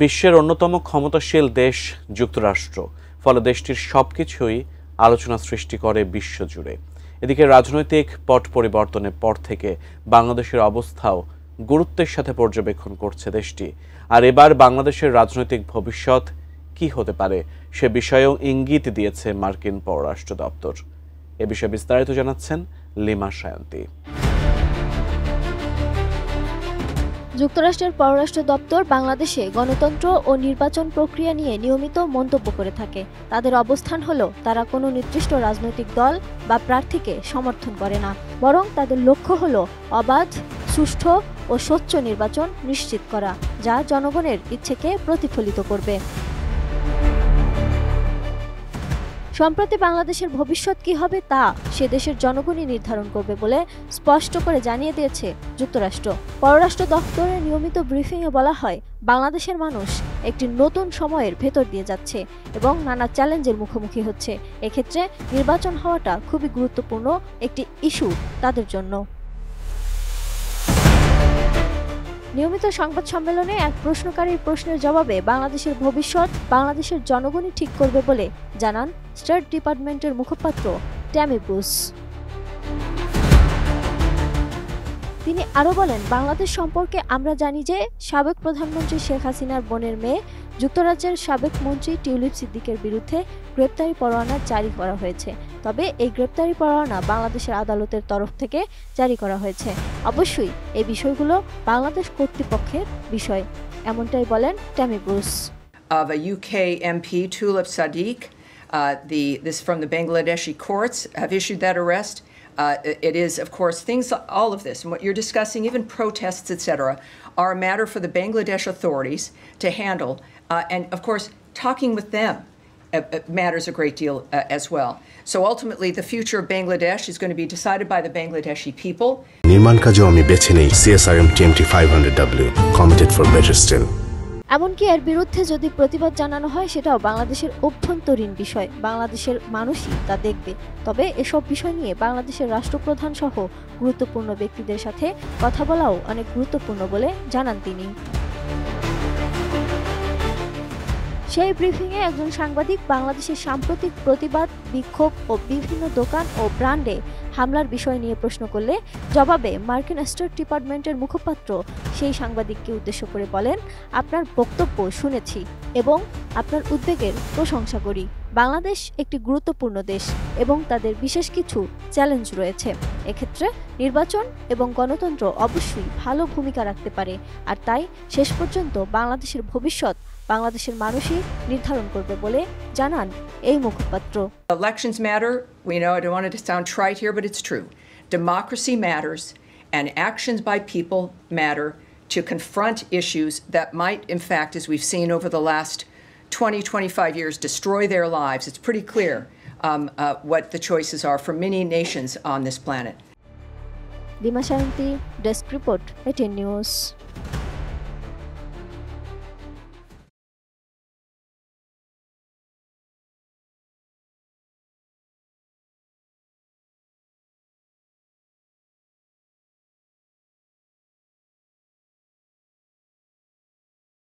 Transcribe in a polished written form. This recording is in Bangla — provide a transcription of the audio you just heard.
বিশ্বের অন্যতম ক্ষমতাশীল দেশ যুক্তরাষ্ট্র, ফলে দেশটির সবকিছুই আলোচনা সৃষ্টি করে বিশ্বজুড়ে। এদিকে রাজনৈতিক পট পরিবর্তনের পর থেকে বাংলাদেশের অবস্থাও গুরুত্বের সাথে পর্যবেক্ষণ করছে দেশটি। আর এবার বাংলাদেশের রাজনৈতিক ভবিষ্যৎ কি হতে পারে সে বিষয়েও ইঙ্গিত দিয়েছে মার্কিন পররাষ্ট্র দপ্তর। এ বিষয়ে বিস্তারিত জানাচ্ছেন লিমা সায়ন্তী। যুক্তরাষ্ট্রের পররাষ্ট্র দপ্তর বাংলাদেশে গণতন্ত্র ও নির্বাচন প্রক্রিয়া নিয়ে নিয়মিত মন্তব্য করে থাকে। তাদের অবস্থান হলো তারা কোনো নির্দিষ্ট রাজনৈতিক দল বা প্রার্থীকে সমর্থন করে না, বরং তাদের লক্ষ্য হলো অবাধ, সুষ্ঠু ও স্বচ্ছ নির্বাচন নিশ্চিত করা, যা জনগণের ইচ্ছেকে প্রতিফলিত করবে। সম্প্রতি বাংলাদেশের ভবিষ্যৎ কি হবে তা সে দেশের জনগণই নির্ধারণ করবে বলে স্পষ্ট করে জানিয়ে দিয়েছে যুক্তরাষ্ট্র। পররাষ্ট্র দপ্তরের নিয়মিত ব্রিফিংয়ে বলা হয়, বাংলাদেশের মানুষ একটি নতুন সময়ের ভেতর দিয়ে যাচ্ছে এবং নানা চ্যালেঞ্জের মুখোমুখি হচ্ছে। এক্ষেত্রে নির্বাচন হওয়াটা খুবই গুরুত্বপূর্ণ একটি ইস্যু তাদের জন্য। নিয়মিত সংবাদ সম্মেলনে এক প্রশ্নকারীর প্রশ্নের জবাবে বাংলাদেশের ভবিষ্যৎ বাংলাদেশের জনগণই ঠিক করবে বলে জানান স্টেট ডিপার্টমেন্টের মুখপাত্র ট্যামি ব্রুস। তিনি আরও বলেন, বাংলাদেশ সম্পর্কে আমরা জানি যে সাবেক প্রধানমন্ত্রী শেখ হাসিনার বোনের মেয়ে যুক্তরাজ্যের সাবেক মন্ত্রী টিউলিপ সিদ্দিকের বিরুদ্ধে গ্রেপ্তারি পরোয়ানা জারি করা হয়েছে। তবে এই গ্রেপ্তারি পরোয়ানা বাংলাদেশের আদালতের তরফ থেকে জারি করা হয়েছে। অবশ্যই এই বিষয়গুলো বাংলাদেশ কর্তৃপক্ষের বিষয়, এমনটাই বলেন Tammy Bruce. Of a UK MP, Tulip Siddiq, this from the Bangladeshi courts have issued that arrest. It is, of course, all of this, and what you're discussing, even protests, etc., are a matter for the Bangladesh authorities to handle. And, of course, talking with them matters a great deal as well. So ultimately, the future of Bangladesh is going to be decided by the Bangladeshi people. নির্মাণ কাজেও আমি বেছে নেই CSRM TMT 500W, committed for better still. এমনকি এর বিরুদ্ধে যদি প্রতিবাদ জানানো হয়, সেটাও বাংলাদেশের অভ্যন্তরীণ বিষয়, বাংলাদেশের মানুষই তা দেখবে। তবে এসব বিষয় নিয়ে বাংলাদেশের রাষ্ট্রপ্রধান সহ গুরুত্বপূর্ণ ব্যক্তিদের সাথে কথা বলাও অনেক গুরুত্বপূর্ণ বলে জানান তিনি। সেই ব্রিফিংয়ে একজন সাংবাদিক বাংলাদেশের সাম্প্রতিক প্রতিবাদ, বিক্ষোভ ও বিভিন্ন দোকান ও ব্র্যান্ডে হামলার বিষয় নিয়ে প্রশ্ন করলে জবাবে মার্কিন স্টেট ডিপার্টমেন্টের মুখপাত্র সেই সাংবাদিককে উদ্দেশ্য করে বলেন, আপনার বক্তব্য শুনেছি এবং আপনার উদ্বেগের প্রশংসা করি। বাংলাদেশ একটি গুরুত্বপূর্ণ দেশ এবং তাদের বিশেষ কিছু চ্যালেঞ্জ রয়েছে। এক্ষেত্রে নির্বাচন এবং গণতন্ত্র অবশ্যই ভালো ভূমিকা রাখতে পারে, আর তাই শেষ পর্যন্ত বাংলাদেশের ভবিষ্যৎ বাংলাদেশের মানুষই নির্ধারণ করবে বলে জানান এই মুখপাত্র। Elections matter. We know, I don't want it to sound trite here, but it's true. Democracy matters, and actions by people matter to confront issues that might, in fact, as we've seen over the last 20, 25 years, destroy their lives. It's pretty clear what the choices are for many nations on this planet. Lima Sayanti, desk report, ATN news.